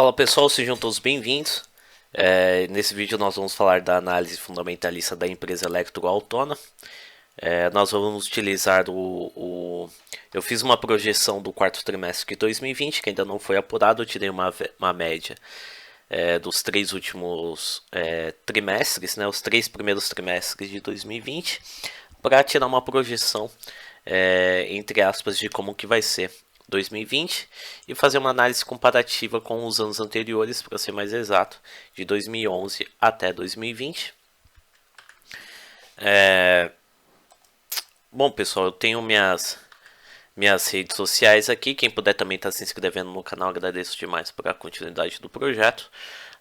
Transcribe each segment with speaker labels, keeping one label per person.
Speaker 1: Fala pessoal, sejam todos bem-vindos. Nesse vídeo nós vamos falar da análise fundamentalista da empresa Eletroautona. Nós vamos utilizar Eu fiz uma projeção do quarto trimestre de 2020, que ainda não foi apurado. Eu tirei uma média dos três últimos trimestres, né, os três primeiros trimestres de 2020, para tirar uma projeção, entre aspas, de como que vai ser 2020 e fazer uma análise comparativa com os anos anteriores, para ser mais exato, de 2011 até 2020. Bom, pessoal, eu tenho minhas redes sociais aqui. Quem puder também estar se inscrevendo no canal, agradeço demais por a continuidade do projeto.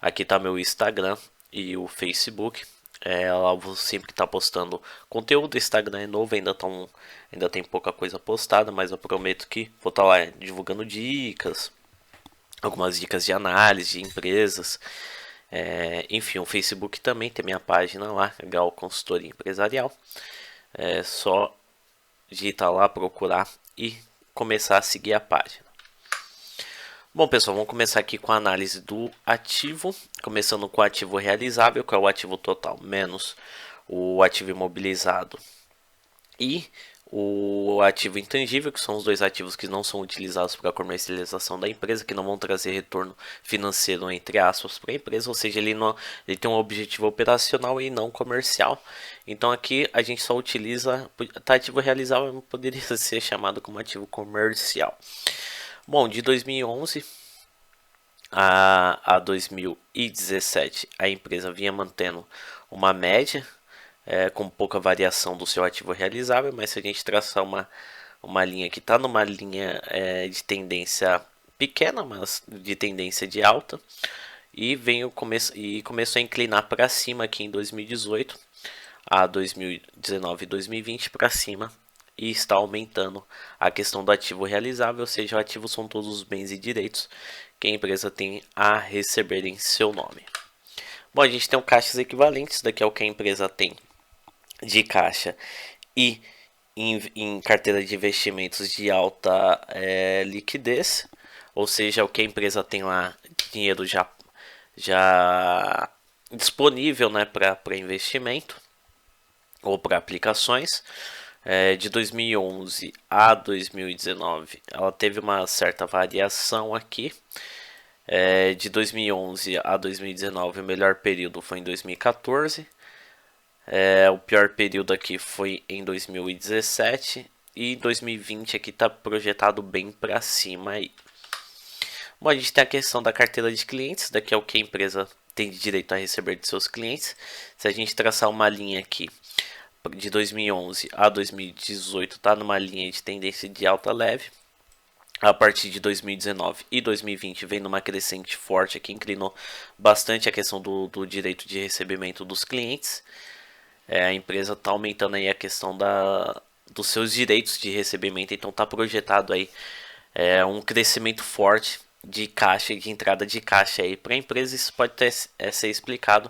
Speaker 1: Aqui está meu Instagram e o Facebook. Lá eu vou sempre estar postando conteúdo. O Instagram é novo, ainda tem pouca coisa postada, mas eu prometo que vou estar lá divulgando dicas, algumas dicas de análise de empresas. Enfim, o Facebook também tem minha página lá, Gal Consultoria Empresarial. É só digitar lá, procurar e começar a seguir a página. Bom, pessoal, vamos começar aqui com a análise do ativo, começando com o ativo realizável, que é o ativo total menos o ativo imobilizado e o ativo intangível, que são os dois ativos que não são utilizados para a comercialização da empresa, que não vão trazer retorno financeiro, entre aspas, para a empresa, ou seja, ele tem um objetivo operacional e não comercial. Então aqui a gente só utiliza, ativo realizável poderia ser chamado como ativo comercial. Bom, de 2011 a 2017 a empresa vinha mantendo uma média, com pouca variação do seu ativo realizável, mas se a gente traçar uma linha que está numa linha de tendência pequena, mas de tendência de alta, e começou a inclinar para cima aqui em 2018 a 2019 e 2020 para cima, e está aumentando a questão do ativo realizável, ou seja, o ativo são todos os bens e direitos que a empresa tem a receber em seu nome. Bom, a gente tem o caixas equivalentes, daqui é o que a empresa tem de caixa e em carteira de investimentos de alta liquidez, ou seja, o que a empresa tem lá, dinheiro já disponível, né, para investimento ou para aplicações. De 2011 a 2019 ela teve uma certa variação aqui. De 2011 a 2019 o melhor período foi em 2014. O pior período aqui foi em 2017 e 2020 aqui está projetado bem para cima aí. Bom, a gente tem a questão da carteira de clientes, daqui é o que a empresa tem de direito a receber de seus clientes. Se a gente traçar uma linha aqui de 2011 a 2018 está numa linha de tendência de alta leve. A partir de 2019 e 2020 vem numa crescente forte que inclinou bastante a questão do direito de recebimento dos clientes. A empresa está aumentando aí a questão dos seus direitos de recebimento, então está projetado aí um crescimento forte de caixa, de entrada de caixa aí para a empresa. Isso pode ser explicado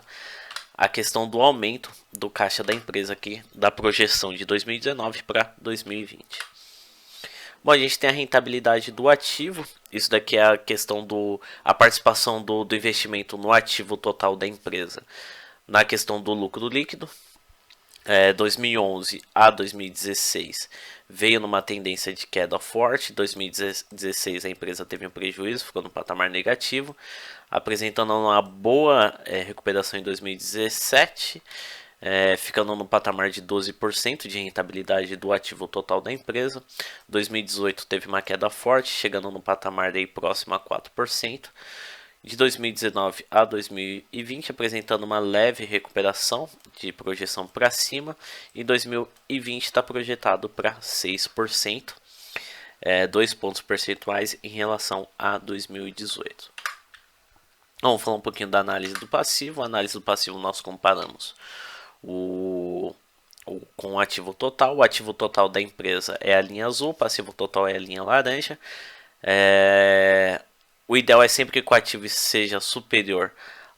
Speaker 1: a questão do aumento do caixa da empresa aqui, da projeção de 2019 para 2020. Bom, a gente tem a rentabilidade do ativo. Isso daqui é a questão a participação do investimento no ativo total da empresa na questão do lucro líquido. 2011 a 2016 veio numa tendência de queda forte. 2016 a empresa teve um prejuízo, ficou no patamar negativo, apresentando uma boa recuperação em 2017, ficando no patamar de 12% de rentabilidade do ativo total da empresa. 2018 teve uma queda forte, chegando no patamar daí próximo a 4%. De 2019 a 2020 apresentando uma leve recuperação de projeção para cima, e 2020 está projetado para 6%, 2 pontos percentuais em relação a 2018. Vamos falar um pouquinho da análise do passivo. A análise do passivo nós comparamos com o ativo total. O ativo total da empresa é a linha azul, o passivo total é a linha laranja. O ideal é sempre que o ativo seja superior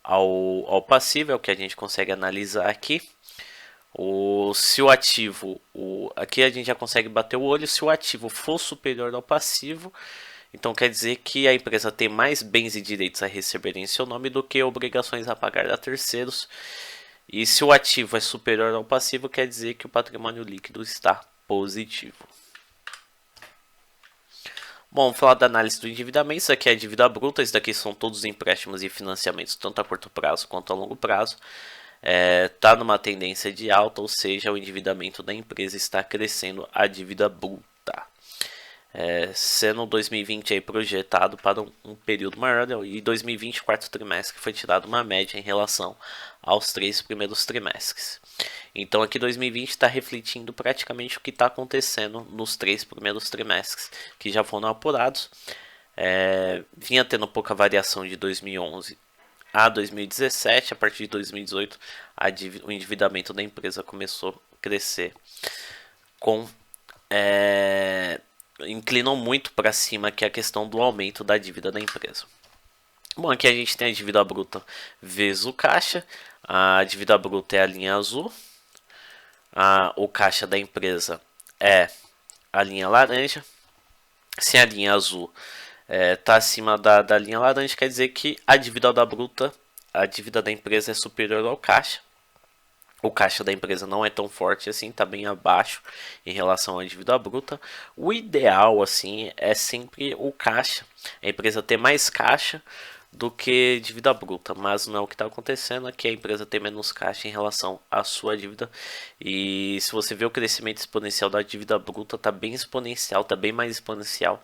Speaker 1: ao passivo, é o que a gente consegue analisar aqui. Se o ativo, aqui a gente já consegue bater o olho, se o ativo for superior ao passivo, Então quer dizer que a empresa tem mais bens e direitos a receber em seu nome do que obrigações a pagar a terceiros. E se o ativo é superior ao passivo, quer dizer que o patrimônio líquido está positivo. Bom, vamos falar da análise do endividamento. Isso aqui é a dívida bruta. Isso daqui são todos os empréstimos e financiamentos, tanto a curto prazo quanto a longo prazo. Está numa tendência de alta, ou seja, o endividamento da empresa está crescendo, a dívida bruta. Sendo 2020 aí projetado para um período maior, e 2020, quarto trimestre, foi tirado uma média em relação aos 3 primeiros trimestres. Então aqui 2020 está refletindo praticamente o que está acontecendo nos 3 primeiros trimestres, que já foram apurados. Vinha tendo pouca variação de 2011 a 2017, a partir de 2018 o endividamento da empresa começou a crescer inclinam muito para cima, que é a questão do aumento da dívida da empresa. Bom, aqui a gente tem a dívida bruta vezes o caixa. A dívida bruta é a linha azul. O caixa da empresa é a linha laranja. Se a linha azul está acima da linha laranja, quer dizer que a dívida da empresa é superior ao caixa. O caixa da empresa não é tão forte assim, está bem abaixo em relação à dívida bruta. O ideal assim é sempre o caixa, a empresa ter mais caixa do que dívida bruta, mas não é o que está acontecendo. Aqui a empresa tem menos caixa em relação à sua dívida, e se você vê o crescimento exponencial da dívida bruta, está bem exponencial, está bem mais exponencial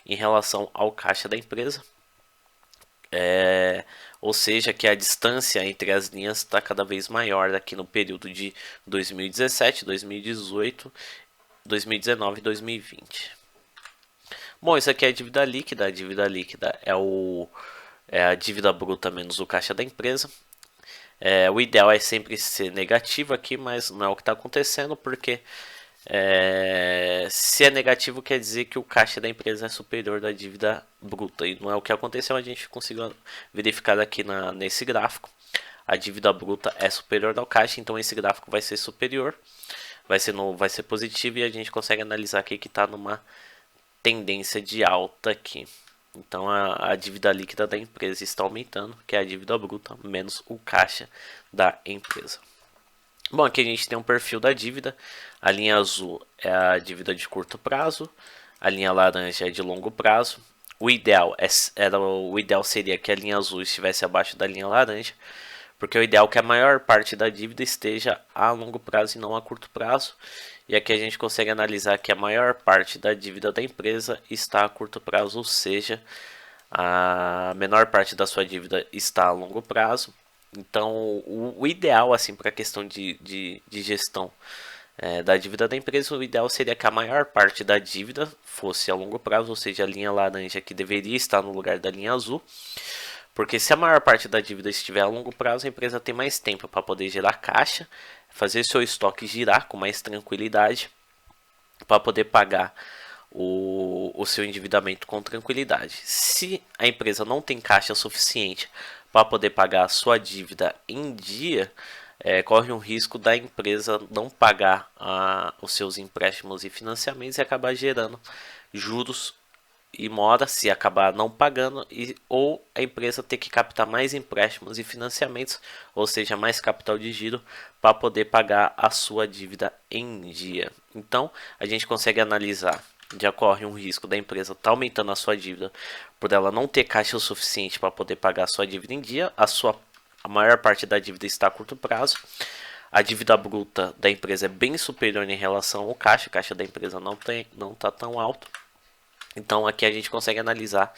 Speaker 1: em relação ao caixa da empresa. Ou seja, que a distância entre as linhas está cada vez maior aqui no período de 2017, 2018, 2019 e 2020. Bom, isso aqui é a dívida líquida. A dívida líquida é a dívida bruta menos o caixa da empresa. O ideal é sempre ser negativo aqui, mas não é o que está acontecendo, porque se é negativo, quer dizer que o caixa da empresa é superior da dívida bruta, e não é o que aconteceu. A gente conseguiu verificar aqui nesse gráfico. A dívida bruta é superior ao caixa, então esse gráfico vai ser superior, vai ser positivo, e a gente consegue analisar aqui que está numa tendência de alta aqui. Então a dívida líquida da empresa está aumentando, que é a dívida bruta menos o caixa da empresa. Bom, aqui a gente tem um perfil da dívida. A linha azul é a dívida de curto prazo, a linha laranja é de longo prazo. O ideal seria que a linha azul estivesse abaixo da linha laranja, porque o ideal é que a maior parte da dívida esteja a longo prazo e não a curto prazo. E aqui a gente consegue analisar que a maior parte da dívida da empresa está a curto prazo, ou seja, a menor parte da sua dívida está a longo prazo. Então, o ideal assim para a questão de gestão da dívida da empresa, o ideal seria que a maior parte da dívida fosse a longo prazo, ou seja, a linha laranja que deveria estar no lugar da linha azul. Porque se a maior parte da dívida estiver a longo prazo, a empresa tem mais tempo para poder gerar caixa, fazer seu estoque girar com mais tranquilidade, para poder pagar o seu endividamento com tranquilidade. Se a empresa não tem caixa suficiente para poder pagar a sua dívida em dia, corre um risco da empresa não pagar os seus empréstimos e financiamentos e acabar gerando juros e mora, se acabar não pagando, ou a empresa ter que captar mais empréstimos e financiamentos, ou seja, mais capital de giro, para poder pagar a sua dívida em dia. Então a gente consegue analisar, já corre um risco da empresa estar aumentando a sua dívida por ela não ter caixa o suficiente para poder pagar a sua dívida em dia. A maior parte da dívida está a curto prazo. A dívida bruta da empresa é bem superior em relação ao caixa. O caixa da empresa não está tão alto. Então aqui a gente consegue analisar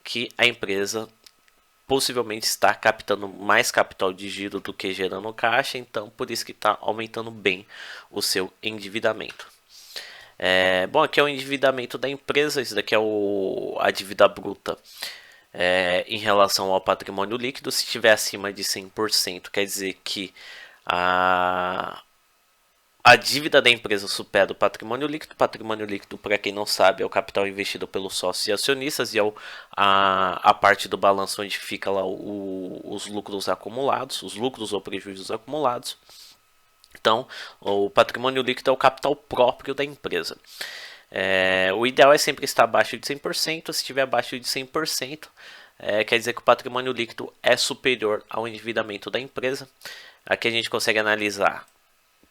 Speaker 1: que a empresa possivelmente está captando mais capital de giro do que gerando caixa. Então por isso que está aumentando bem o seu endividamento. Bom, aqui é o endividamento da empresa. Isso daqui é a dívida bruta em relação ao patrimônio líquido. Se estiver acima de 100%, quer dizer que a dívida da empresa supera o patrimônio líquido. Patrimônio líquido, para quem não sabe, é o capital investido pelos sócios e acionistas, e é a parte do balanço onde fica lá os lucros acumulados, os lucros ou prejuízos acumulados. Então, o patrimônio líquido é o capital próprio da empresa. O ideal é sempre estar abaixo de 100%. Se estiver abaixo de 100%, quer dizer que o patrimônio líquido é superior ao endividamento da empresa. Aqui a gente consegue analisar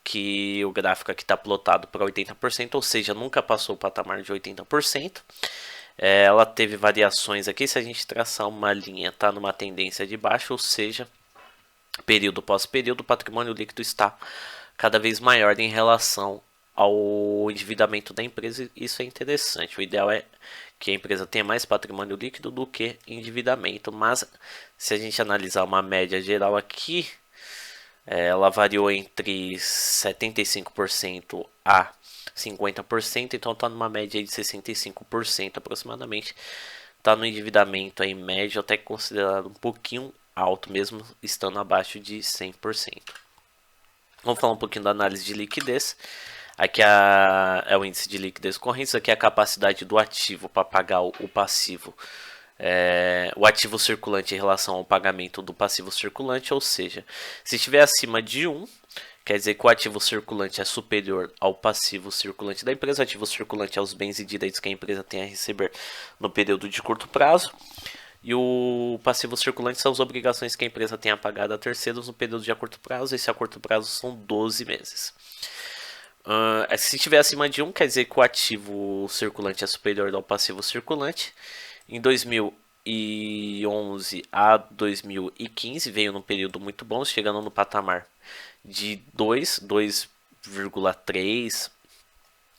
Speaker 1: que o gráfico aqui está plotado para 80%, ou seja, nunca passou o patamar de 80%. Ela teve variações aqui, se a gente traçar uma linha, está numa tendência de baixa, ou seja, período pós período, o patrimônio líquido está cada vez maior em relação ao endividamento da empresa. Isso é interessante. O ideal é que a empresa tenha mais patrimônio líquido do que endividamento, mas se a gente analisar uma média geral aqui, ela variou entre 75% a 50%, então está numa média de 65% aproximadamente. Está no endividamento em média até considerado um pouquinho alto, mesmo estando abaixo de 100%. Vamos falar um pouquinho da análise de liquidez. Aqui é o índice de liquidez corrente. Isso aqui é a capacidade do ativo para pagar o passivo. O ativo circulante em relação ao pagamento do passivo circulante, ou seja, se estiver acima de 1, quer dizer que o ativo circulante é superior ao passivo circulante da empresa. O ativo circulante é os bens e direitos que a empresa tem a receber no período de curto prazo. E o passivo circulante são as obrigações que a empresa tem a pagar a terceiros no período de a curto prazo. Esse a curto prazo são 12 meses. Se estiver acima de 1, quer dizer que o ativo circulante é superior ao passivo circulante. Em 2011 a 2015 veio num período muito bom, chegando no patamar de 2,3,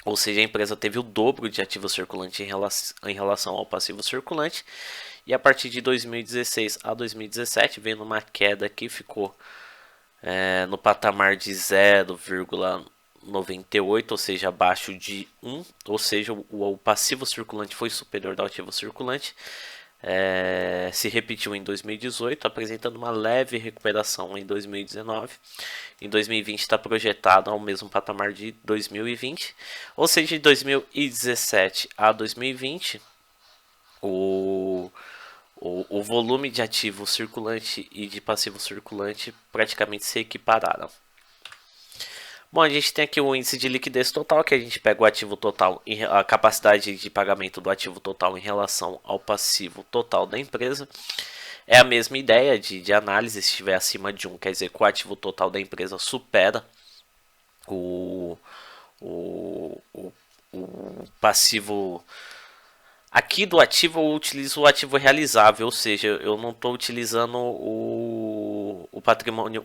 Speaker 1: ou seja, a empresa teve o dobro de ativo circulante em relação ao passivo circulante. E a partir de 2016 a 2017 veio numa queda que ficou no patamar de 0,98, ou seja, abaixo de 1, ou seja, o passivo circulante foi superior ao ativo circulante. Se repetiu em 2018, apresentando uma leve recuperação em 2019. Em 2020 está projetado ao mesmo patamar de 2020, ou seja, de 2017 a 2020, o volume de ativo circulante e de passivo circulante praticamente se equipararam. Bom, a gente tem aqui o índice de liquidez total, que a gente pega o ativo total, a capacidade de pagamento do ativo total em relação ao passivo total da empresa. É a mesma ideia de análise. Se estiver acima de 1, quer dizer que o ativo total da empresa supera o passivo. Aqui do ativo eu utilizo o ativo realizável, ou seja, eu não estou utilizando o patrimônio,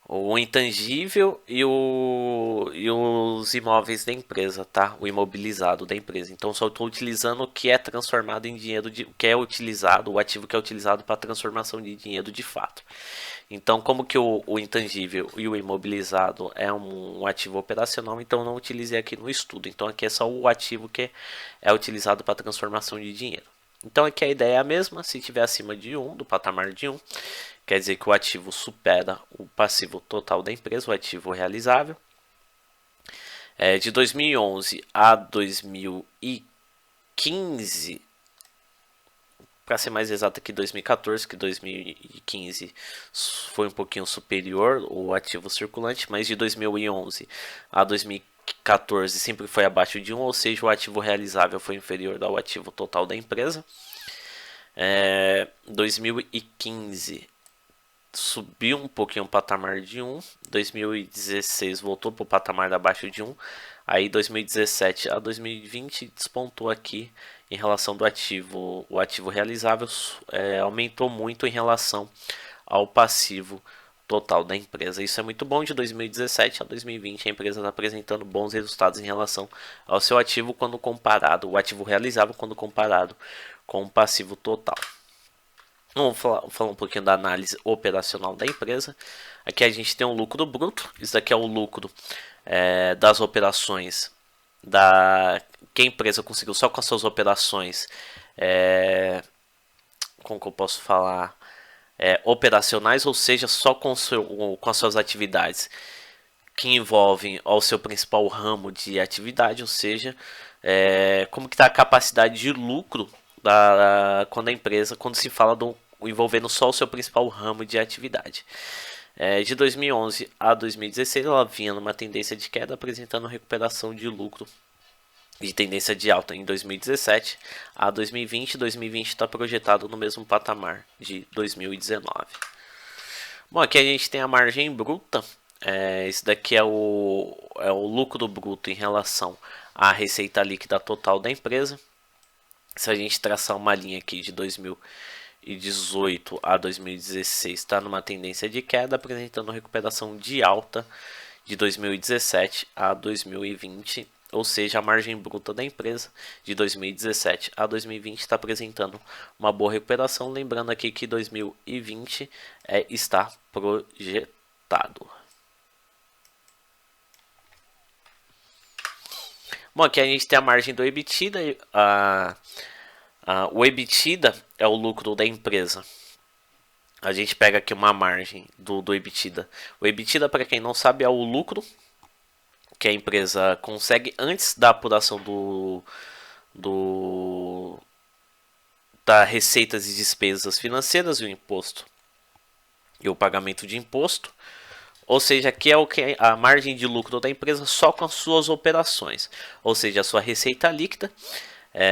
Speaker 1: o intangível e os imóveis da empresa, tá? O imobilizado da empresa. Então só estou utilizando o que é transformado em dinheiro, o que é utilizado, o ativo que é utilizado para transformação de dinheiro de fato. Então, como que o intangível e o imobilizado é um ativo operacional, então eu não utilizei aqui no estudo. Então aqui é só o ativo que é utilizado para transformação de dinheiro. Então aqui a ideia é a mesma. Se estiver acima de 1, do patamar de 1, quer dizer que o ativo supera o passivo total da empresa, o ativo realizável. De 2011 a 2015, para ser mais exato aqui 2014, que 2015 foi um pouquinho superior o ativo circulante, mas de 2011 a 2014 sempre foi abaixo de 1, ou seja, o ativo realizável foi inferior ao ativo total da empresa. 2015 subiu um pouquinho o patamar de 1, 2016 voltou para o patamar abaixo de 1, aí 2017 a 2020 despontou aqui em relação do ativo. O ativo realizável aumentou muito em relação ao passivo total da empresa. Isso é muito bom. De 2017 a 2020 a empresa está apresentando bons resultados em relação ao seu ativo quando comparado, o ativo realizável quando comparado com o passivo total. Vamos falar um pouquinho da análise operacional da empresa. Aqui a gente tem um lucro bruto. Isso daqui é o lucro das operações que a empresa conseguiu só com as suas operações. Como que eu posso falar? Operacionais, ou seja, só com as suas atividades que envolvem o seu principal ramo de atividade, ou seja, como que está a capacidade de lucro quando a empresa, quando se fala envolvendo só o seu principal ramo de atividade. De 2011 a 2016 ela vinha numa tendência de queda, apresentando recuperação de lucro de tendência de alta em 2017 a 2020. 2020 está projetado no mesmo patamar de 2019. Bom, aqui a gente tem a margem bruta. Esse daqui é o lucro bruto em relação à receita líquida total da empresa. Se a gente traçar uma linha aqui de 2018 a 2016, está numa tendência de queda, apresentando recuperação de alta de 2017 a 2020, ou seja, a margem bruta da empresa de 2017 a 2020 está apresentando uma boa recuperação. Lembrando aqui que 2020 está projetado. Bom, aqui a gente tem a margem do EBITDA. O EBITDA é o lucro da empresa. A gente pega aqui uma margem do EBITDA. O EBITDA, para quem não sabe, é o lucro que a empresa consegue antes da apuração da receitas e despesas financeiras, o imposto e o pagamento de imposto. Ou seja, aqui é a margem de lucro da empresa só com as suas operações. Ou seja, a sua receita líquida,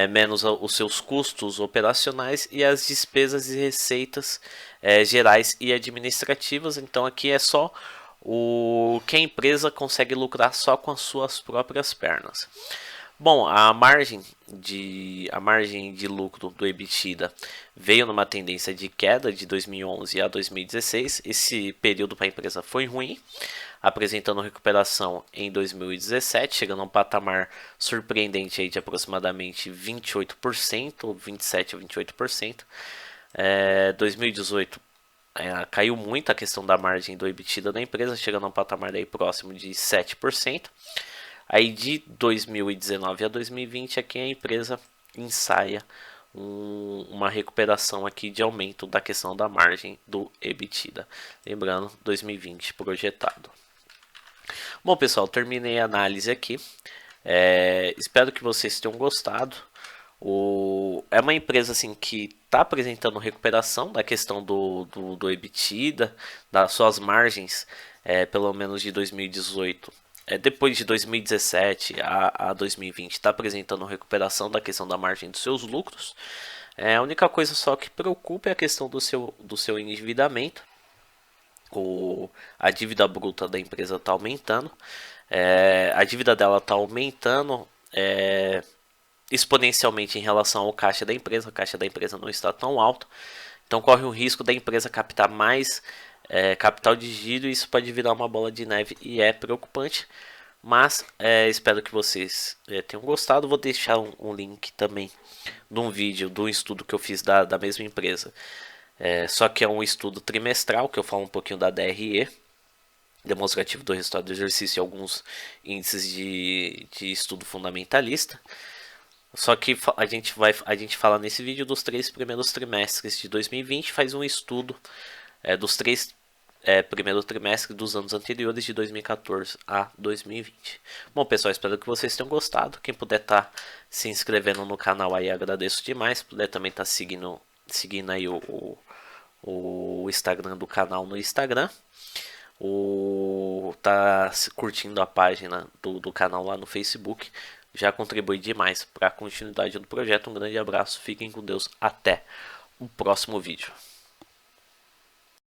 Speaker 1: menos os seus custos operacionais e as despesas e receitas gerais e administrativas. Então aqui é só o que a empresa consegue lucrar só com as suas próprias pernas. Bom, a margem de lucro do EBITDA veio numa tendência de queda de 2011 a 2016. Esse período para a empresa foi ruim, apresentando recuperação em 2017, chegando a um patamar surpreendente aí de aproximadamente 28%, 27% a 28%. 2018 caiu muito a questão da margem do EBITDA da empresa, chegando a um patamar aí próximo de 7%. Aí de 2019 a 2020 aqui a empresa ensaia uma recuperação aqui de aumento da questão da margem do EBITDA. Lembrando, 2020 projetado. Bom, pessoal, terminei a análise aqui. Espero que vocês tenham gostado. É uma empresa assim que está apresentando recuperação da questão do EBITDA, das suas margens, pelo menos de 2018. Depois de 2017 a 2020 está apresentando recuperação da questão da margem dos seus lucros. A única coisa só que preocupa é a questão do seu endividamento. A dívida bruta da empresa está aumentando. A dívida dela está aumentando exponencialmente em relação ao caixa da empresa. O caixa da empresa não está tão alto. Então corre o risco da empresa captar mais capital de giro, e isso pode virar uma bola de neve e é preocupante. Mas espero que vocês tenham gostado. Vou deixar um link também de um vídeo, de um estudo que eu fiz da mesma empresa. Só que é um estudo trimestral, que eu falo um pouquinho da DRE, demonstrativo do resultado do exercício, e alguns índices de estudo fundamentalista. Só que a gente fala nesse vídeo dos 3 primeiros trimestres de 2020, faz um estudo dos 3 primeiros trimestres dos anos anteriores, de 2014 a 2020. Bom, pessoal, espero que vocês tenham gostado. Quem puder estar se inscrevendo no canal aí, agradeço demais. Puder também estar seguindo aí o Instagram do canal no Instagram. Tá curtindo a página do canal lá no Facebook. Já contribui demais para a continuidade do projeto. Um grande abraço, fiquem com Deus, até o próximo vídeo.